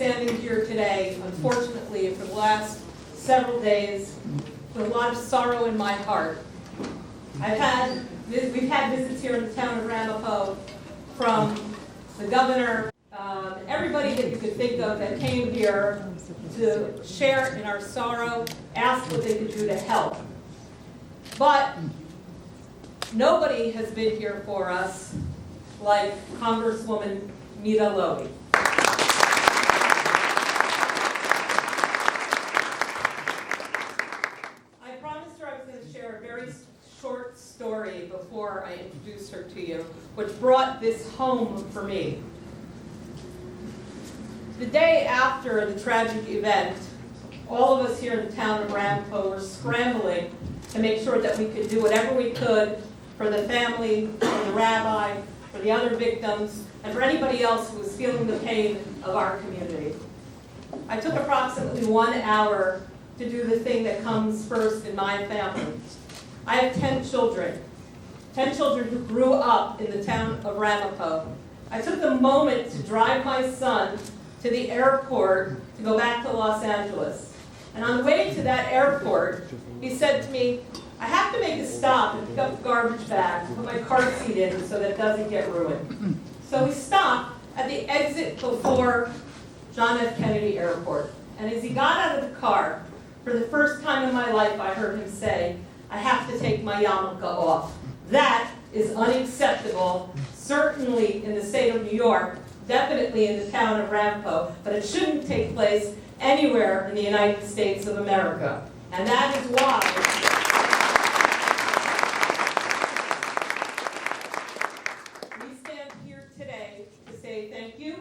standing here today, unfortunately, for the last several days, with a lot of sorrow in my heart. We've had visits here in the town of Ramapo from the governor, everybody that you could think of that came here to share in our sorrow, ask what they could do to help. But nobody has been here for us like Congresswoman Nita Lowey. I promised her I was going to share a very short story before I introduce her to you, which brought this home for me. The day after the tragic event, all of us here in the town of Ramapo were scrambling to make sure that we could do whatever we could for the family, for the rabbi, for the other victims, and for anybody else who was feeling the pain of our community. I took approximately 1 hour to do the thing that comes first in my family. I have 10 children who grew up in the town of Ramapo. I took the moment to drive my son to the airport to go back to Los Angeles. And on the way to that airport, he said to me, I have to make a stop and pick up the garbage bag and put my car seat in so that it doesn't get ruined. So we stopped at the exit before John F. Kennedy Airport. And as he got out of the car, for the first time in my life, I heard him say, I have to take my yarmulke off. That is unacceptable, certainly in the state of New York, definitely in the town of Ramapo, but it shouldn't take place anywhere in the United States of America. And that is why we stand here today to say thank you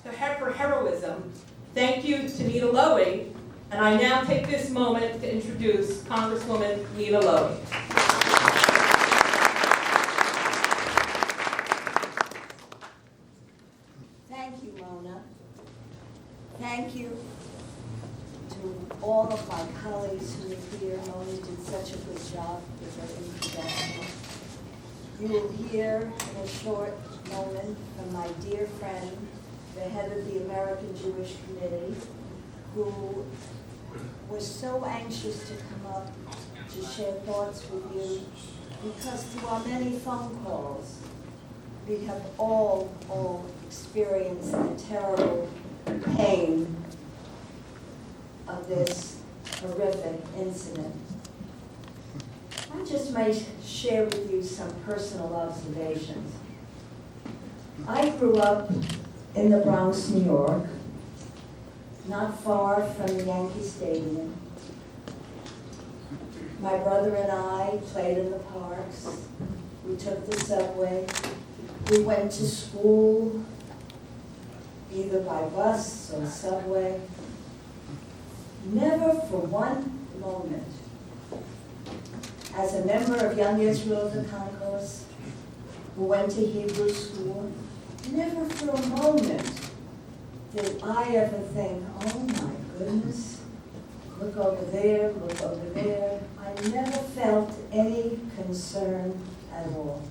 for heroism. Thank you to Nita Lowey. And I now take this moment to introduce Congresswoman Nita Lowey. Thank you, Mona. Thank you to all of my colleagues who are here. Mona did such a good job with her introduction. You will hear in a short moment from my dear friend, the head of the American Jewish Committee, who was so anxious to come up to share thoughts with you, because through our many phone calls, we have all experienced the terrible pain of this horrific incident. I just might share with you some personal observations. I grew up in the Bronx, New York, not far from the Yankee Stadium. My brother and I played in the parks. We took the subway. We went to school either by bus or subway. Never for one moment, as a member of Young Israel of the Concourse, who went to Hebrew school, never for a moment did I ever think, oh my goodness, look over there, look over there. I never felt any concern at all.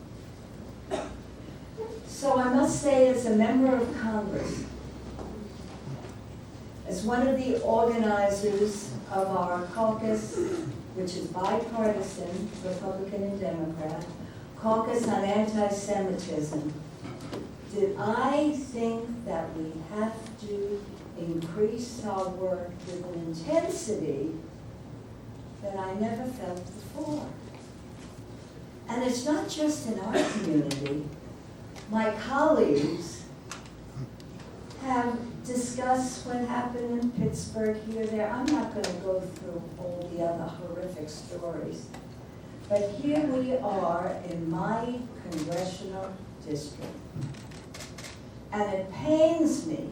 So I must say, as a member of Congress, as one of the organizers of our caucus, which is bipartisan, Republican and Democrat, Caucus on Anti-Semitism, did I think that we have to increase our work with an intensity that I never felt before. And it's not just in our community. My colleagues have discussed what happened in Pittsburgh, here, there. I'm not going to go through all the other horrific stories. But here we are in my congressional district. And it pains me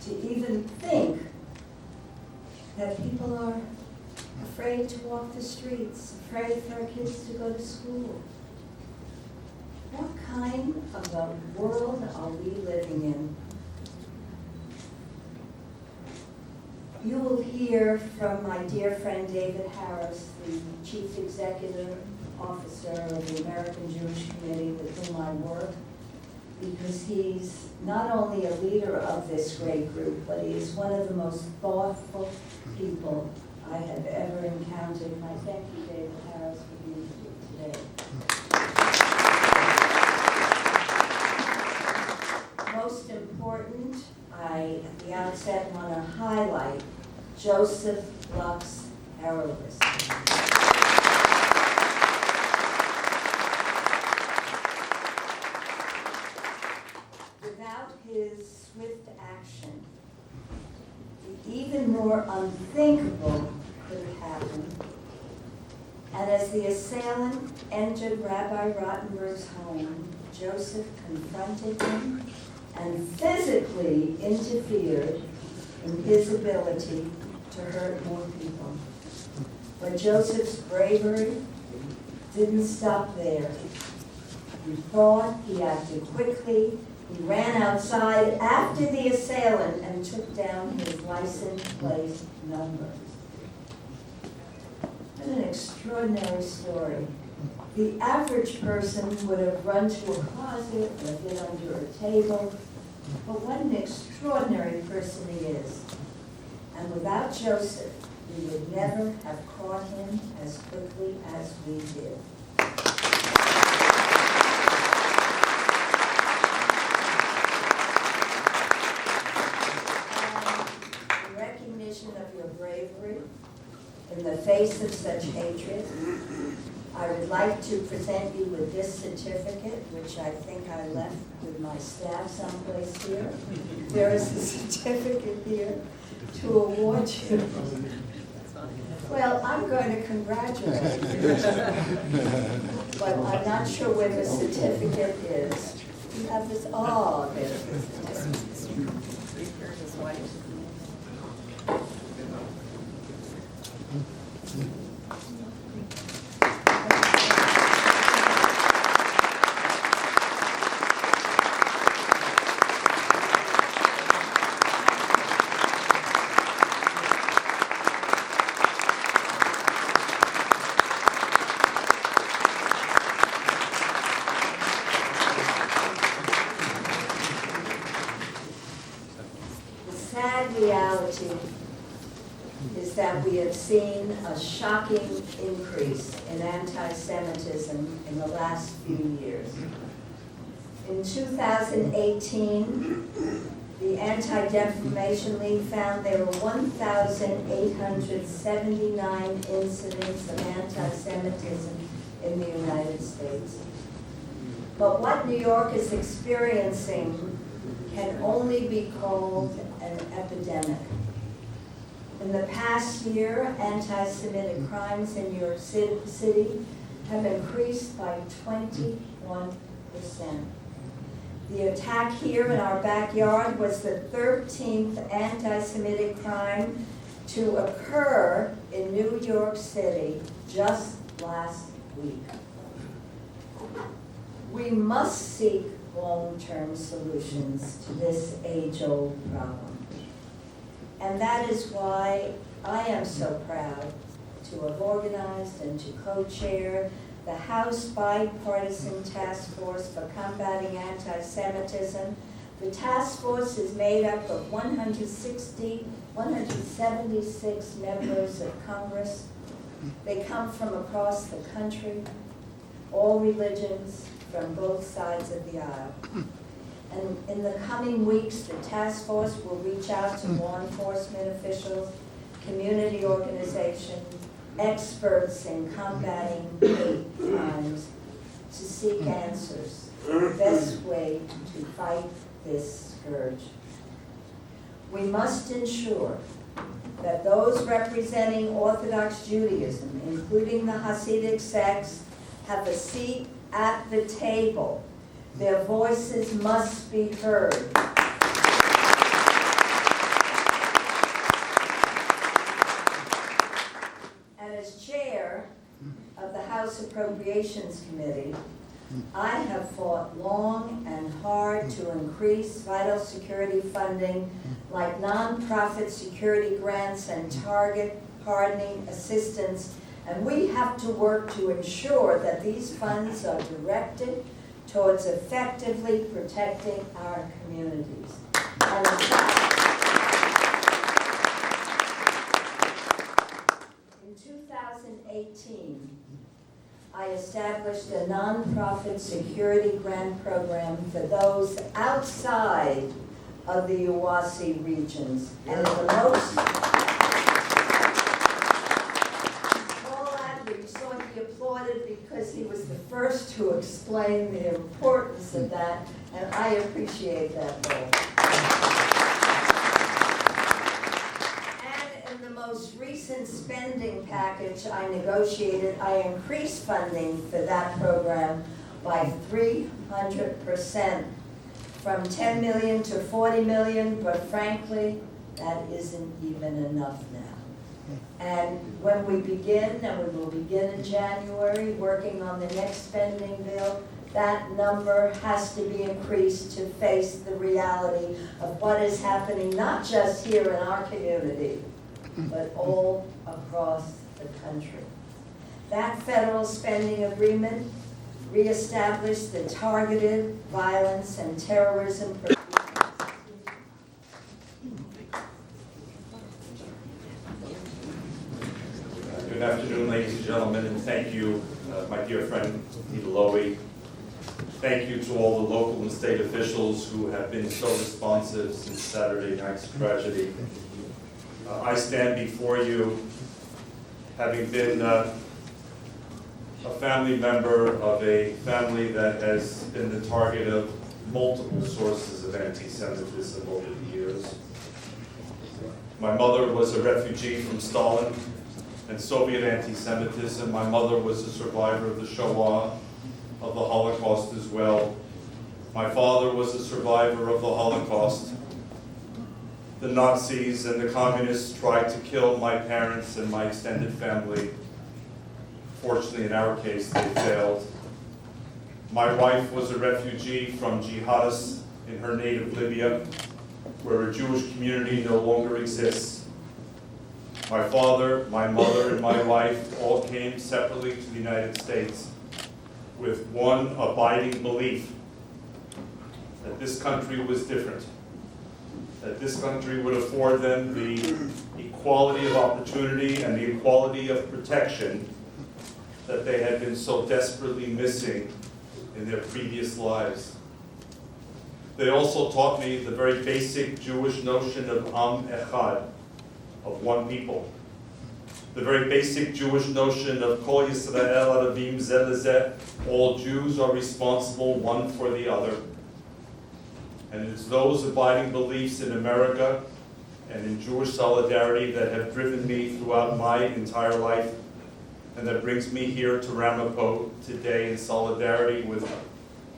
to even think that people are afraid to walk the streets, afraid for our kids to go to school. What kind of a world are we living in? You will hear from my dear friend David Harris, the Chief Executive Officer of the American Jewish Committee with whom I work. because he's not only a leader of this great group, but he is one of the most thoughtful people I have ever encountered. And I thank you, David Harris, for being here today. Most important, I, at the outset, want to highlight Yosef Gluck's heroism. Without his swift action, the even more unthinkable could have happened. And as the assailant entered Rabbi Rottenberg's home, Joseph confronted him and physically interfered in his ability to hurt more people. But Joseph's bravery didn't stop there. He thought, he acted quickly, he ran outside after the assailant and took down his license plate number. What an extraordinary story. The average person would have run to a closet or hid under a table, but what an extraordinary person he is. And without Joseph, we would never have caught him as quickly as we did. In recognition of your bravery, in the face of such hatred, I would like to present you with this certificate, which I think I left with my staff someplace here. There is a certificate here to award you. Well, I'm going to congratulate you, but I'm not sure where the certificate is. You have this, oh, there's the certificate. Reality is that we have seen a shocking increase in anti-Semitism in the last few years. In 2018, the Anti-Defamation League found there were 1,879 incidents of anti-Semitism in the United States. But what New York is experiencing can only be called an epidemic. In the past year, anti-Semitic crimes in New York City have increased by 21%. The attack here in our backyard was the 13th anti-Semitic crime to occur in New York City just last week. We must seek long-term solutions to this age-old problem. And that is why I am so proud to have organized and to co-chair the House Bipartisan Task Force for Combating Anti-Semitism. The task force is made up of 176 members of Congress. They come from across the country, all religions, from both sides of the aisle. And in the coming weeks, the task force will reach out to law enforcement officials, community organizations, experts in combating hate crimes to seek answers, the best way to fight this scourge. We must ensure that those representing Orthodox Judaism, including the Hasidic sects, have a seat at the table. Their voices must be heard. And as chair of the House Appropriations Committee, I have fought long and hard to increase vital security funding like nonprofit security grants and target hardening assistance. And we have to work to ensure that these funds are directed towards effectively protecting our communities. And in fact, in 2018, I established a nonprofit security grant program for those outside of the UASI regions. And the most, Paul Adler, you saw he applauded because he was the first to explain the importance of that, and I appreciate that, Paul. And in the most recent spending package I negotiated, I increased funding for that program by 300%. From 10 million to 40 million, but frankly, that isn't even enough now. And when we begin, and we will begin in January, working on the next spending bill, that number has to be increased to face the reality of what is happening, not just here in our community, but all across the country. That federal spending agreement reestablished the targeted violence and terrorism prevention. Good afternoon, ladies and gentlemen, and thank you, my dear friend Nita Lowey. Thank you to all the local and state officials who have been so responsive since Saturday night's tragedy. I stand before you having been a family member of a family that has been the target of multiple sources of anti-Semitism over the years. My mother was a refugee from Stalin and Soviet anti-Semitism. My mother was a survivor of the Shoah, of the Holocaust as well. My father was a survivor of the Holocaust. The Nazis and the communists tried to kill my parents and my extended family. Fortunately, in our case, they failed. My wife was a refugee from jihadists in her native Libya, where a Jewish community no longer exists. My father, my mother, and my wife all came separately to the United States with one abiding belief that this country was different, that this country would afford them the equality of opportunity and the equality of protection that they had been so desperately missing in their previous lives. They also taught me the very basic Jewish notion of Am Echad, of one people. The very basic Jewish notion of Kol Yisrael Aravim Zeh Lezeh, all Jews are responsible one for the other. And it's those abiding beliefs in America and in Jewish solidarity that have driven me throughout my entire life, and that brings me here to Ramapo today in solidarity with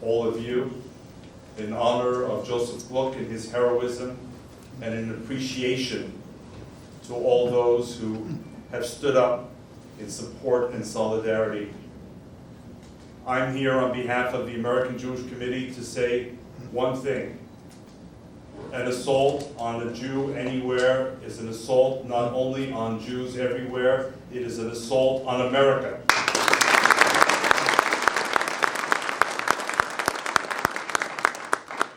all of you, in honor of Yosef Gluck and his heroism, and in appreciation to all those who have stood up in support and solidarity. I'm here on behalf of the American Jewish Committee to say one thing. An assault on a Jew anywhere is an assault not only on Jews everywhere, it is an assault on America.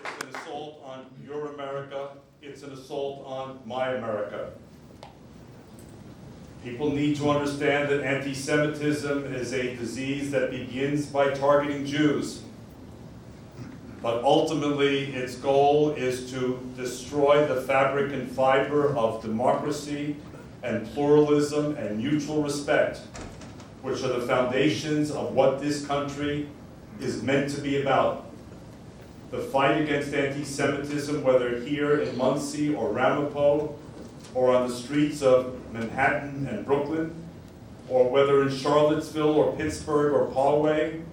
It's an assault on your America. It's an assault on my America. People need to understand that anti-Semitism is a disease that begins by targeting Jews. But ultimately, its goal is to destroy the fabric and fiber of democracy and pluralism and mutual respect, which are the foundations of what this country is meant to be about. The fight against anti-Semitism, whether here in Monsey or Ramapo, or on the streets of Manhattan and Brooklyn, or whether in Charlottesville or Pittsburgh or Poway,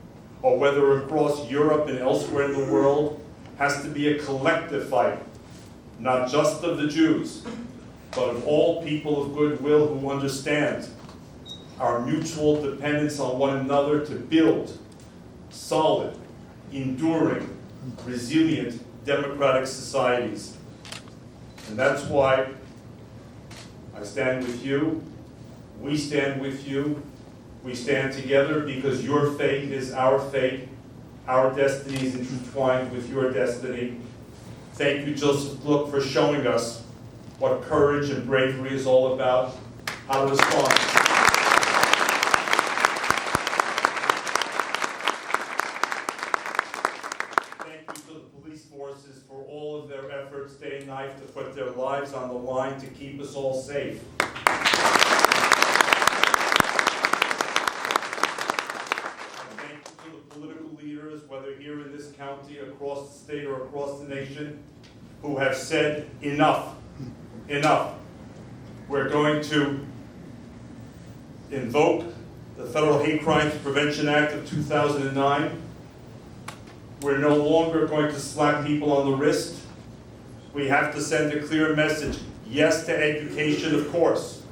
or whether across Europe and elsewhere in the world, has to be a collective fight, not just of the Jews, but of all people of goodwill who understand our mutual dependence on one another to build solid, enduring, resilient, democratic societies. And that's why I stand with you, we stand with you, we stand together because your fate is our fate, Our destiny is intertwined with your destiny. Thank you, Yosef Gluck, for showing us what courage and bravery is all about, how to respond. Thank you to the police forces for all of their efforts day and night to put their lives on the line to keep us all safe. Political leaders, whether here in this county, across the state, or across the nation, who have said enough, enough. We're going to invoke the Federal Hate Crimes Prevention Act of 2009. We're no longer going to slap people on the wrist. We have to send a clear message. Yes to education, of course.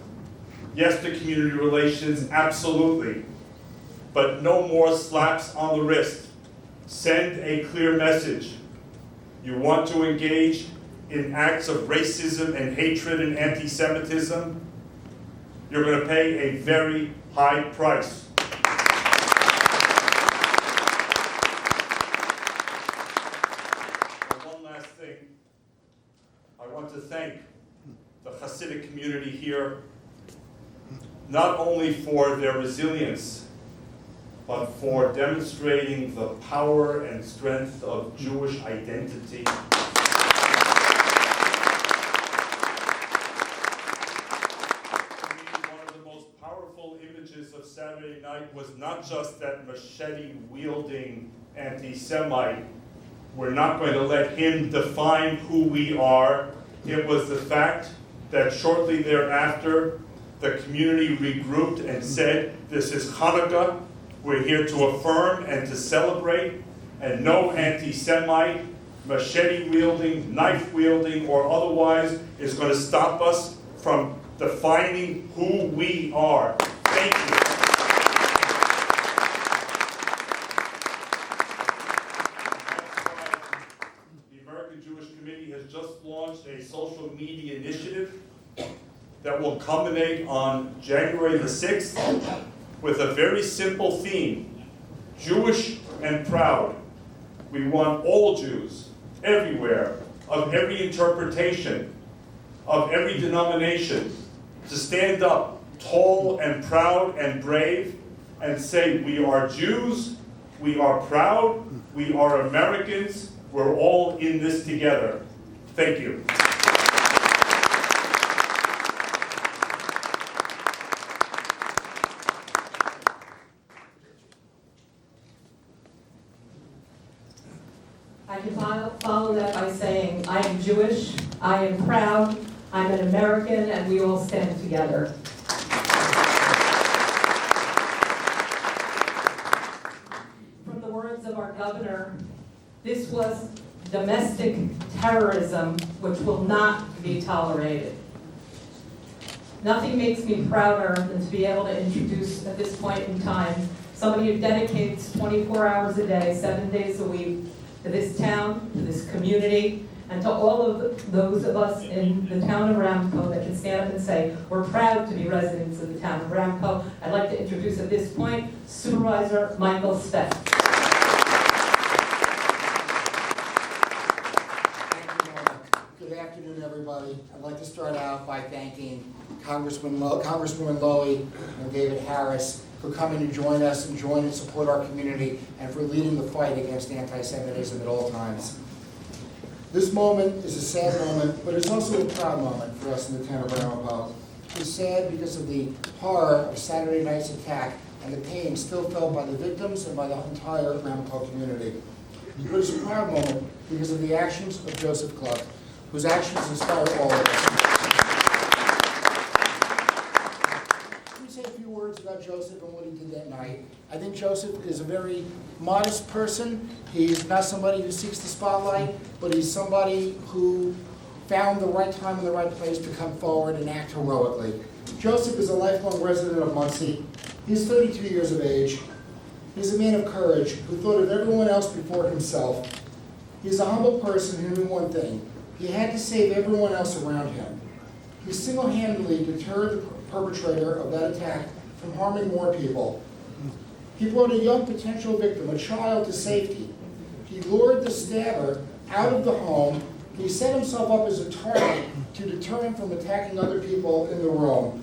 Yes to community relations, absolutely. But no more slaps on the wrist. Send a clear message. You want to engage in acts of racism and hatred and anti-Semitism, you're going to pay a very high price. And one last thing. I want to thank the Hasidic community here, not only for their resilience, but for demonstrating the power and strength of Jewish identity. One of the most powerful images of Saturday night was not just that machete-wielding anti-Semite. We're not going to let him define who we are. It was the fact that shortly thereafter, the community regrouped and said, this is Hanukkah. We're here to affirm and to celebrate, and no anti-Semite, machete-wielding, knife-wielding, or otherwise is going to stop us from defining who we are. Thank you. The American Jewish Committee has just launched a social media initiative that will culminate on January the 6th. With a very simple theme, Jewish and proud. We want all Jews, everywhere, of every interpretation, of every denomination, to stand up tall and proud and brave and say, we are Jews, we are proud, we are Americans, we're all in this together. Thank you. I can follow that by saying, I am Jewish, I am proud, I'm an American, and we all stand together. From the words of our governor, this was domestic terrorism which will not be tolerated. Nothing makes me prouder than to be able to introduce at this point in time somebody who dedicates 24 hours a day, 7 days a week, to this town, to this community, and to all of those of us in the town of Ramapo that can stand up and say, we're proud to be residents of the town of Ramapo. I'd like to introduce at this point Supervisor Michael Speck. Thank you, Mona. Good afternoon, everybody. I'd like to start out by thanking Congresswoman Lowey and David Harris for coming to join us and join and support our community, and for leading the fight against anti-Semitism at all times. This moment is a sad moment, but it's also a proud moment for us in the town of Ramapo. It's sad because of the horror of Saturday night's attack and the pain still felt by the victims and by the entire Ramapo community. But it's a proud moment because of the actions of Yosef Gluck, whose actions inspire all of us. About Joseph and what he did that night. I think Joseph is a very modest person. He's not somebody who seeks the spotlight, but he's somebody who found the right time and the right place to come forward and act heroically. Joseph is a lifelong resident of Monsey. He's 32 years of age. He's a man of courage who thought of everyone else before himself. He's a humble person who knew one thing. He had to save everyone else around him. He single-handedly deterred the perpetrator of that attack from harming more people. He brought a young potential victim, a child, to safety. He lured the stabber out of the home. He set himself up as a target to deter him from attacking other people in the room.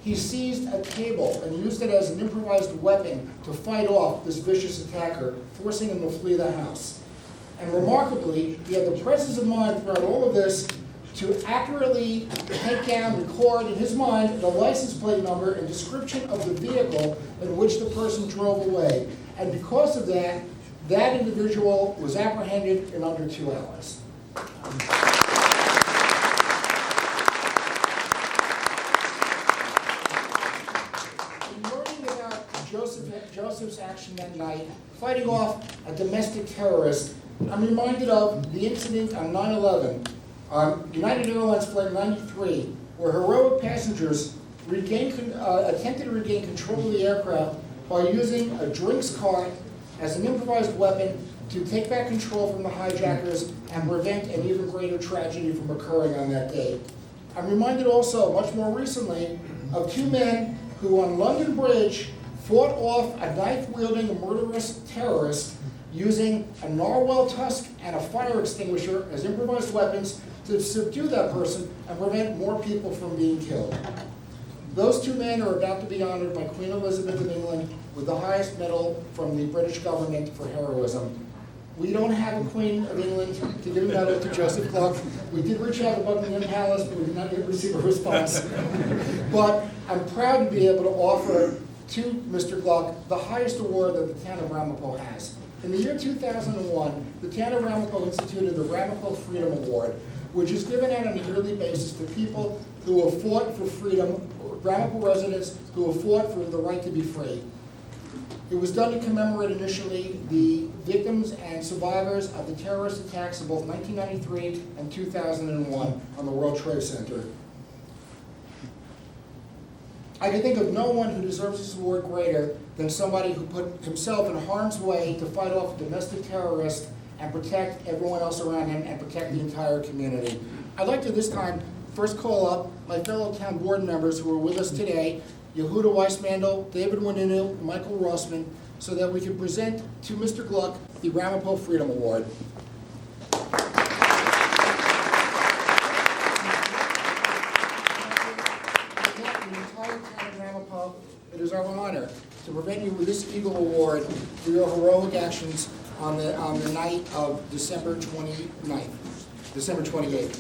He seized a table and used it as an improvised weapon to fight off this vicious attacker, forcing him to flee the house. And remarkably, he had the presence of mind throughout all of this to accurately take down, record in his mind the license plate number and description of the vehicle in which the person drove away. And because of that, that individual was apprehended in under 2 hours. In learning about Joseph's action that night, fighting off a domestic terrorist, I'm reminded of the incident on 9/11 on United Airlines Flight 93, where heroic passengers attempted to regain control of the aircraft by using a drinks cart as an improvised weapon to take back control from the hijackers and prevent an even greater tragedy from occurring on that day. I'm reminded also, much more recently, of 2 men who on London Bridge fought off a knife-wielding murderous terrorist using a narwhal tusk and a fire extinguisher as improvised weapons to subdue that person and prevent more people from being killed. Those 2 men are about to be honored by Queen Elizabeth of England with the highest medal from the British government for heroism. We don't have a Queen of England to give a medal to Yosef Gluck. We did reach out to Buckingham Palace, but we did not yet receive a response. But I'm proud to be able to offer to Mr. Gluck the highest award that the town of Ramapo has. In the year 2001, the town of Ramapo instituted the Ramapo Freedom Award, which is given out on a yearly basis to people who have fought for freedom, Ramapo residents who have fought for the right to be free. It was done to commemorate initially the victims and survivors of the terrorist attacks of both 1993 and 2001 on the World Trade Center. I can think of no one who deserves this award greater than somebody who put himself in harm's way to fight off a domestic terrorist and protect everyone else around him and protect the entire community. I'd like to this time first call up my fellow town board members who are with us today, Yehuda Weissmandel, David Waninu, and Michael Rossman, so that we can present to Mr. Gluck the Ramapo Freedom Award. It is our honor to present you with this Eagle Award for your heroic actions on the night of December 28th, morning of December 28th.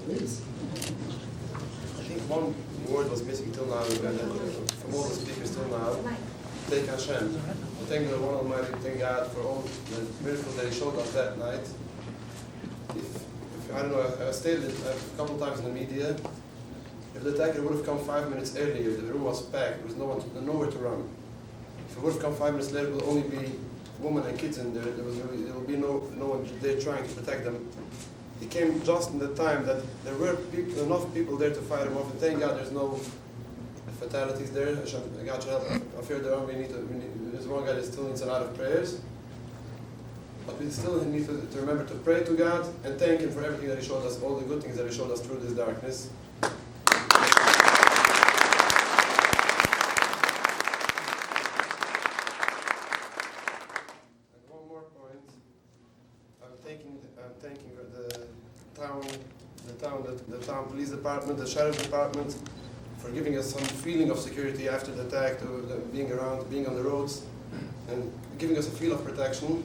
Please. I think one word was missing till now, and from all the speakers till now. Thank Hashem. Thank the one Almighty, thank God for all the miracles that He showed us that night. If I don't know, I stated it a couple times in the media. If the attacker would have come 5 minutes earlier, the room was packed. There was nowhere to run. If it would have come 5 minutes later, it would only be women and kids in there. There would be no one there trying to protect them. He came just in the time that there were enough people there to fight him off. And thank God there's no fatalities there. God should help. I fear there are. There's one guy that still needs a lot of prayers. But we still need to remember to pray to God and thank Him for everything that He showed us, all the good things that He showed us through this darkness. And one more point. I'm thanking the town police department, the sheriff department, for giving us some feeling of security after the attack, being around, being on the roads, and giving us a feel of protection.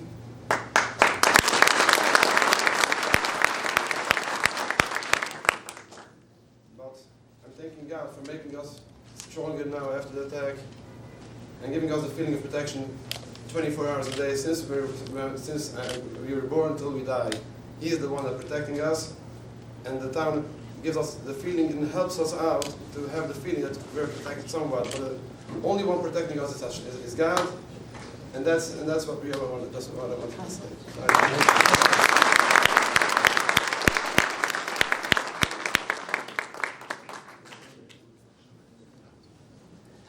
But I'm thanking God for making us stronger now after the attack, and giving us a feeling of protection 24 hours a day since we were born until we die. He is the one that's protecting us, and the town gives us the feeling and helps us out to have the feeling that we're protected somewhat. But the only one protecting us is God, and that's what we all want. That's what I want to say.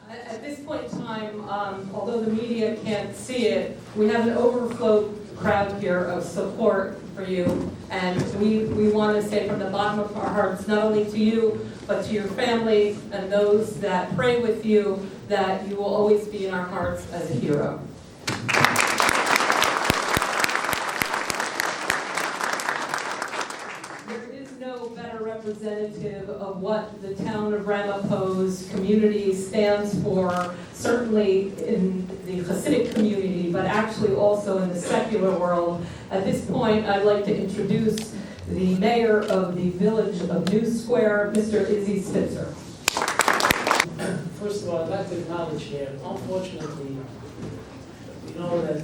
At this point in time, although the media can't see it, we have an overflow crowd here of support for you. And we want to say from the bottom of our hearts, not only to you, but to your family and those that pray with you, that you will always be in our hearts as a hero. No better representative of what the town of Ramapo's community stands for, certainly in the Hasidic community, but actually also in the secular world. At this point, I'd like to introduce the mayor of the village of New Square, Mr. Izzy Spitzer. First of all, I'd like to acknowledge here, unfortunately, we know that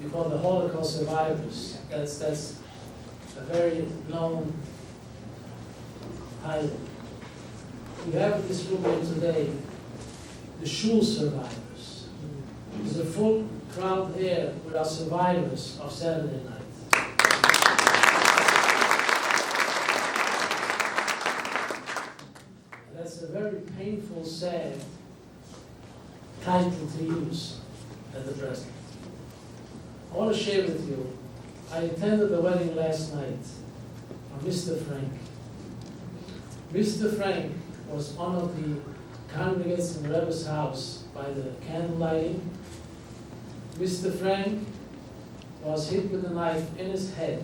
we call the Holocaust survivors. That's a very known title. We have in this room here today the shul survivors. There's a full crowd here with our survivors of Saturday night. And that's a very painful, sad title to use at the present. I want to share with you, I attended the wedding last night of Mr. Frank. Mr. Frank was one of the congregants in the Rebbe's house by the candle lighting. Mr. Frank was hit with a knife in his head,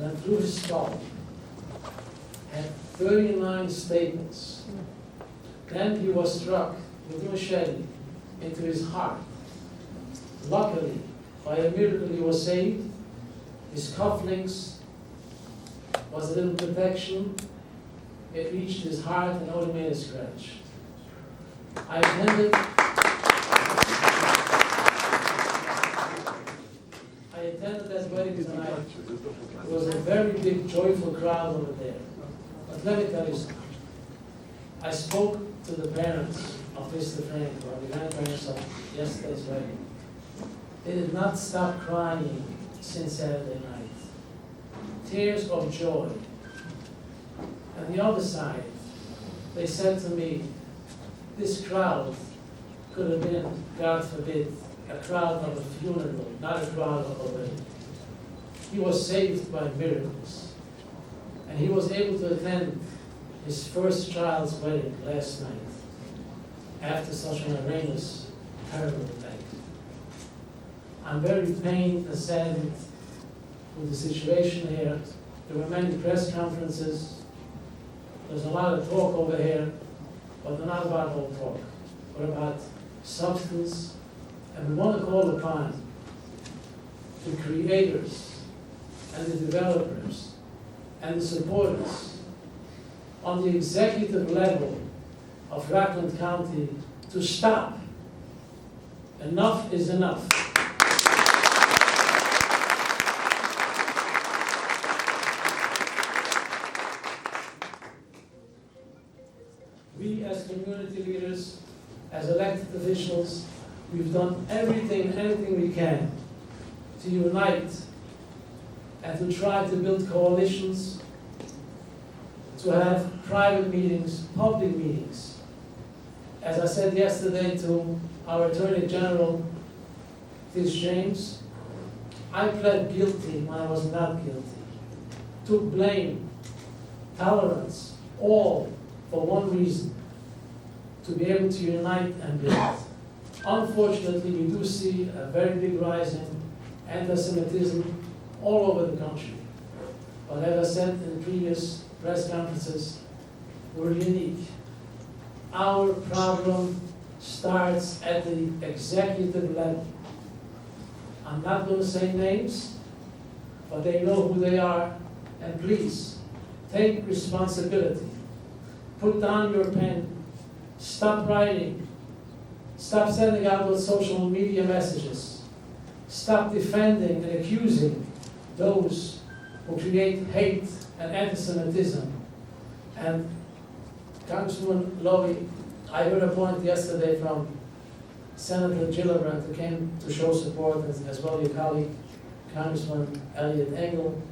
went through his skull, had 39 staples. Then he was struck with a machete into his heart. Luckily, by a miracle, he was saved. His cufflinks was a little protection. It reached his heart and only made a scratch. I attended that wedding tonight. It was a very big, joyful crowd over there. But let me tell you something. I spoke to the parents of Mr. Frank, or the grandparents of yesterday's wedding. They did not stop crying since Saturday night. Tears of joy. And the other side, they said to me, this crowd could have been, God forbid, a crowd of a funeral, not a crowd of a wedding. He was saved by miracles. And he was able to attend his first child's wedding last night after such an horrendous, terrible attack. I'm very pained and saddened with the situation here. There were many press conferences. There's a lot of talk over here, but they're not about all talk. We're about substance, and we want to call upon the creators and the developers and the supporters on the executive level of Rockland County to stop. Enough is enough. We as community leaders, as elected officials, we've done anything we can to unite and to try to build coalitions, to have private meetings, public meetings. As I said yesterday to our Attorney General, Tish James, I pled guilty when I was not guilty. Took blame, tolerance, all for one reason, to be able to unite and build. Unfortunately, we do see a very big rise in anti-Semitism all over the country. But as I said in the previous press conferences, we're unique. Our problem starts at the executive level. I'm not going to say names, but they know who they are, and please, take responsibility. Put down your pen, stop writing, stop sending out those social media messages, stop defending and accusing those who create hate and anti-Semitism. And Congresswoman Lowey, I heard a point yesterday from Senator Gillibrand, who came to show support, as well your colleague, Congressman Elliot Engel,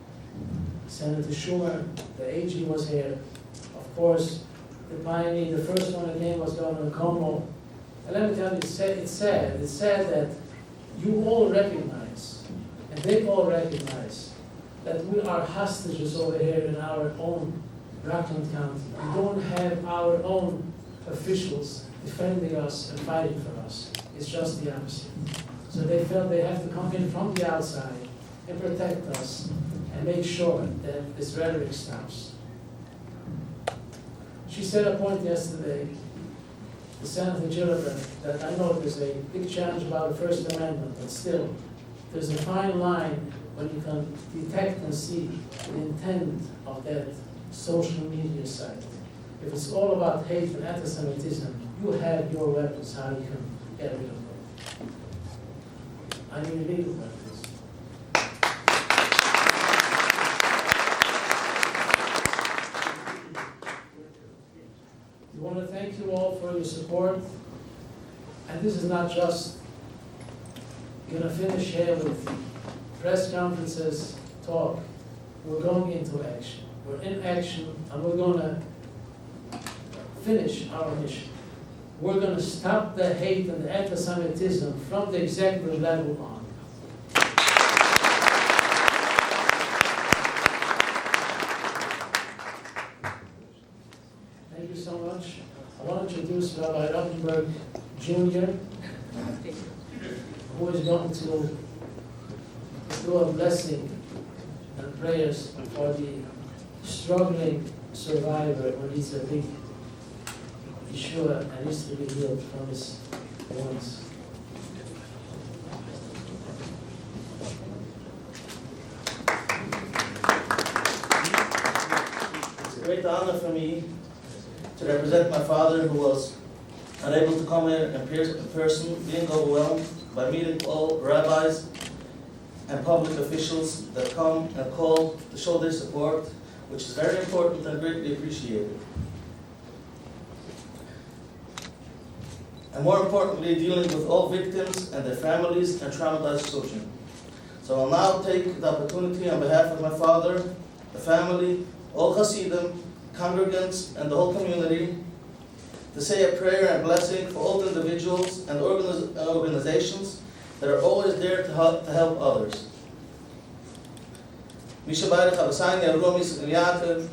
Senator Schumer, the AG was here. Of course, the pioneer, the first one that came was Governor Como. And let me tell you, it's sad that you all recognize And they all recognize that we are hostages over here in our own Rockland County. We don't have our own officials defending us and fighting for us. It's just the opposite. So they felt they have to come in from the outside and protect us and make sure that this rhetoric stops. She said a point yesterday, the Senator Gillibrand, that I know there's a big challenge about the First Amendment, but still, there's a fine line when you can detect and see the intent of that social media site. If it's all about hate and anti-Semitism, you have your weapons, how you can get rid of them. I mean legal weapons. We want to thank you all for your support. And this is not just going to finish here with press conferences, talk. We're going into action. We're in action, and we're going to finish our mission. We're going to stop the hate and the anti-Semitism from the executive level on. Thank you so much. I want to introduce Rabbi Rottenberg Jr., who is going to do a blessing and prayers for the struggling survivor who needs a big Yeshua and needs to be healed from his wounds. It's a great honor for me to represent my father, who was unable to come here in person, being overwhelmed by meeting all rabbis and public officials that come and call to show their support, which is very important and greatly appreciated. And more importantly, dealing with all victims and their families and traumatized children. So I'll now take the opportunity on behalf of my father, the family, all Hasidim, congregants, and the whole community to say a prayer and blessing for all the individuals and organizations that are always there to help others. Misha Baruch Abasani Avrom Yisrael Yaakov,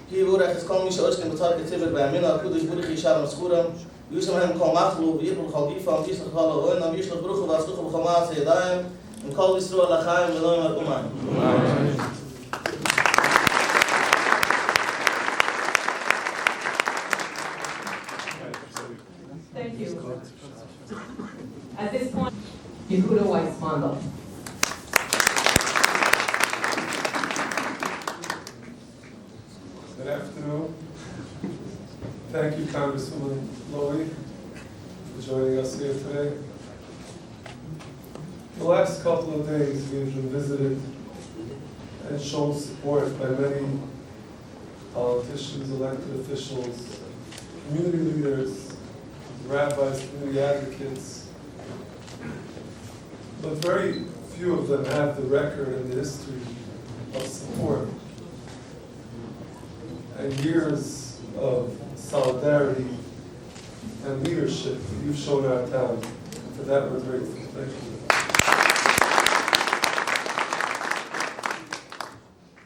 Ki Yurech Es Kol Misha Oshkem B'Tzar Ketzivek B'Yamina Akudish Buruch Yishalom Schuram, Yushem Hem Kol Machlu V'Yibul Chol Gifam Yisrach Chol Oinam Yishlach Baruch V'Asluch V'Chol Ma'as Yadayim and Kol Yisrael L'Chaim V'Noim Ha'Umayim. Thank you. At this point, Yehuda Weissmandel. Good afternoon. Thank you, Congresswoman Lowey, for joining us here today. The last couple of days, we've been visited and shown support by many politicians, elected officials, community leaders, rabbis, community advocates. But very few of them have the record and the history of support and years of solidarity and leadership that you've shown our town. For that, we're grateful. Thank you.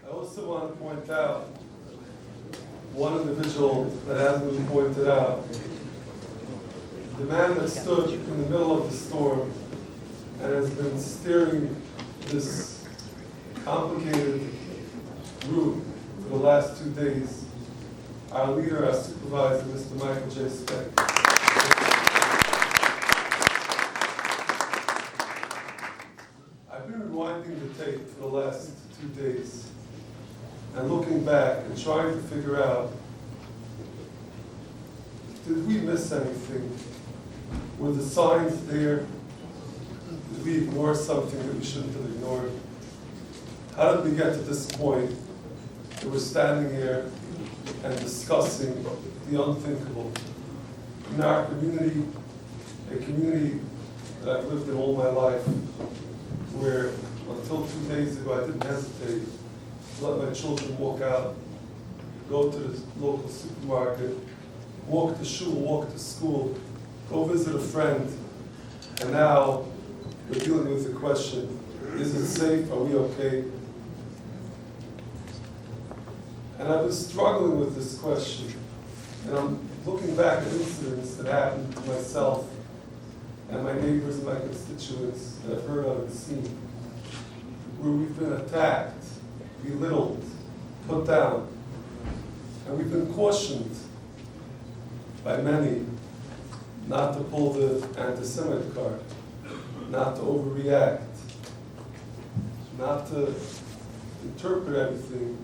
I also want to point out one individual that hasn't been pointed out. The man that stood in the middle of the storm and has been steering this complicated route for the last 2 days, our leader, our supervisor, Mr. Michael J. Speck. I've been rewinding the tape for the last 2 days and looking back and trying to figure out, did we miss anything? Were the signs there? Did we ignore something that we shouldn't have ignored? How did we get to this point that we're standing here and discussing the unthinkable? In our community, a community that I've lived in all my life, where until 2 days ago I didn't hesitate to let my children walk out, go to the local supermarket, walk to shul, walk to school, go visit a friend, and now we're dealing with the question, Is it safe? Are we okay? And I've been struggling with this question. And I'm looking back at incidents that happened to myself and my neighbors and my constituents that I've heard of and seen, where we've been attacked, belittled, put down. And we've been cautioned by many not to pull the anti-Semite card, not to overreact, not to interpret everything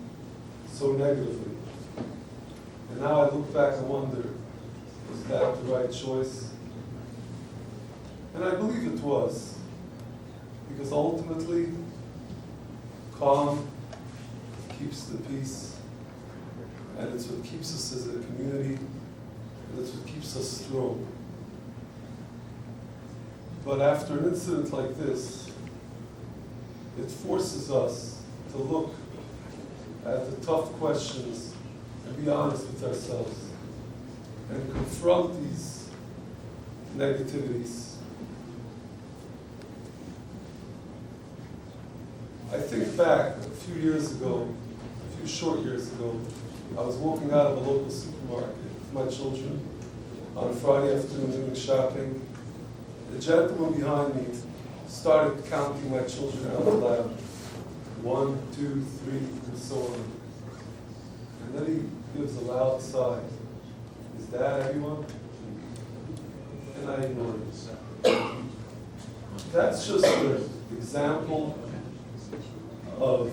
so negatively. And now I look back and wonder, was that the right choice? And I believe it was, because ultimately, calm keeps the peace, and it's what keeps us as a community, and it's what keeps us strong. But after an incident like this, it forces us to look at the tough questions and be honest with ourselves and confront these negativities. I think back a few years ago, a few short years ago, I was walking out of a local supermarket with my children on a Friday afternoon doing shopping. The gentleman behind me started counting my children out loud. 1, 2, 3, and so on. And then he gives a loud sigh. Is that everyone? And I ignored it. That's just an example of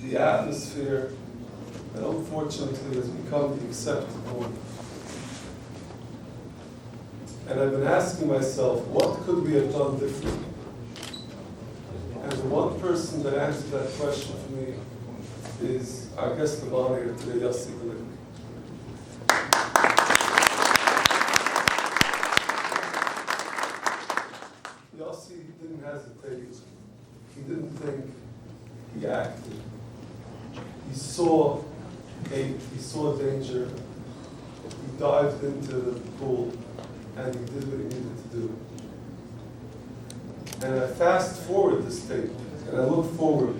the atmosphere that unfortunately has become the accepted one. And I've been asking myself, what could we have done differently? And the one person that answered that question for me is our guest of honor here today, Yosef Gluck. Yossi didn't hesitate. He didn't think. He acted. He saw hate. He saw danger. He dived into the pool, and he did what he needed to do. And I fast forward this tape, and I look forward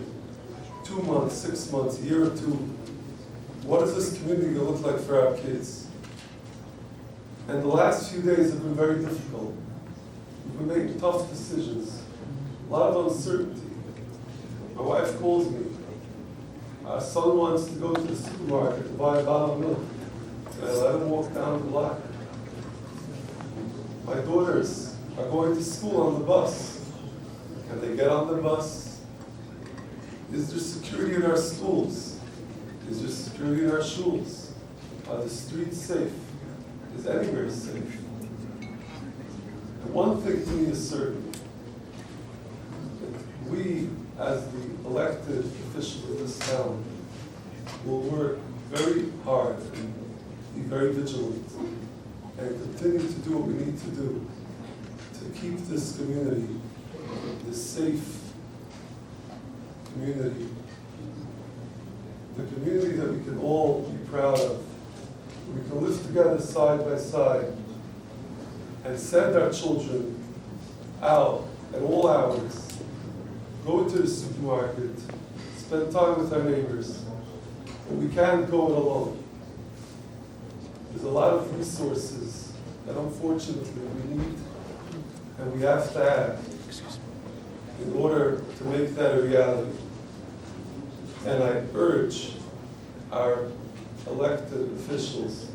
2 months, 6 months, a year or two. What is this community going to look like for our kids? And the last few days have been very difficult. We've been making tough decisions, a lot of uncertainty. My wife calls me. Our son wants to go to the supermarket to buy a bottle of milk. And I let him walk down the block. My daughters are going to school on the bus. And they get on the bus. Is there security in our schools? Is there security in our shuls? Are the streets safe? Is anywhere safe? And one thing to me is certain. We, as the elected officials of this town, will work very hard and be very vigilant and continue to do what we need to do to keep this community, this safe community, the community that we can all be proud of. We can live together side by side and send our children out at all hours, go to the supermarket, spend time with our neighbors, and we can't go it alone. There's a lot of resources that unfortunately we need and we have to have in order to make that a reality. And I urge our elected officials,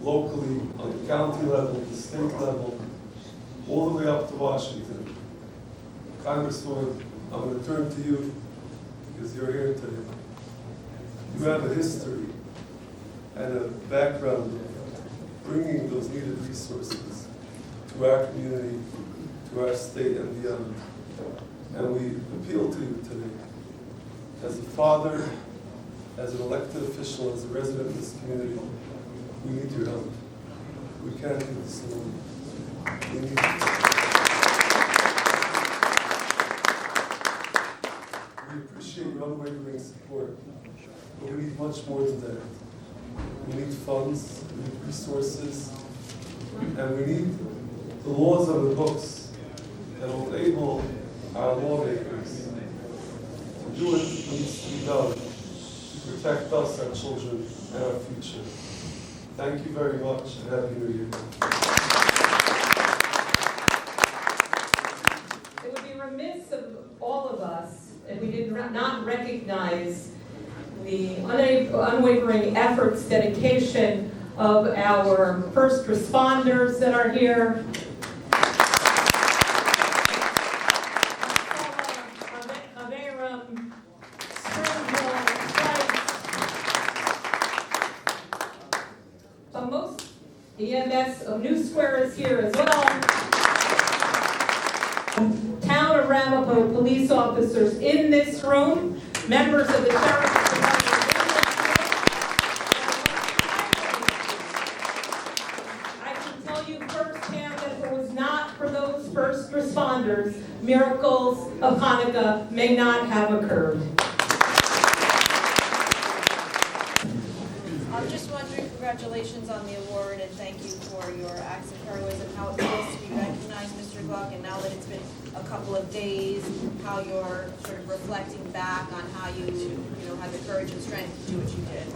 locally, on the county level, the state level, all the way up to Washington. Congresswoman, I'm going to turn to you because you're here today. You have a history and a background bringing those needed resources to our community, to our state and beyond. And we appeal to you today. As a father, as an elected official, as a resident of this community, we need your help. We can't do this alone. We need We appreciate your unwavering support, but we need much more than that. We need funds, we need resources, and we need the laws on the books that will enable our lawmakers to do what needs to be done to protect us, our children, and our future. Thank you very much, and Happy New Year. It would be remiss of all of us if we did not recognize the unwavering efforts, dedication of our first responders that are here. Most EMS of New Square is here as well. Town of Ramapo police officers in this room, members of the sheriff's department. I can tell you firsthand that if it was not for those first responders, miracles of Hanukkah may not have occurred. I'm just wondering, congratulations on the award and thank you for your acts of heroism, how it feels to be recognized, Mr. Gluck, and now that it's been a couple of days, how you're sort of reflecting back on how you had the courage and strength to do what you did.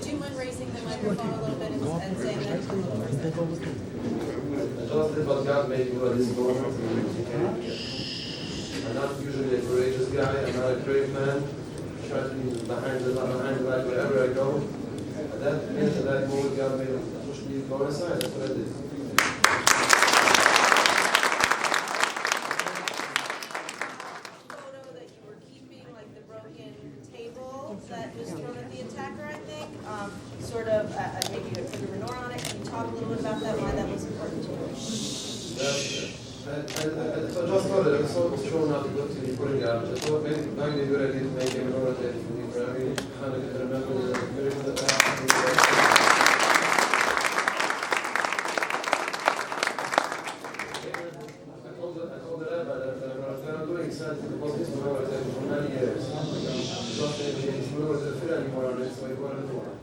Do you mind raising the microphone a little bit and saying that a little more? I just did what God made me what is going on. I'm not usually a courageous guy, I'm not a brave man. I try to be behind the light wherever I go. At that minute, at that moment, God made me push me to go inside. That's what I did. Photo that you were keeping, like the broken table that was thrown at the attacker, I think. Sort of, maybe you put a menorah on it. Can you talk a little bit about that, why that was important to you? I just thought that I saw it was shown up to go to the putting garbage. I thought maybe it might be a good idea to make a menorah for me for every Hanukkah to remember the miracle that happened. I told the rabbi that I'm doing something about this menorah for many years. It's not maybe it's menorah to fit anymore on it, so I wanted to do it.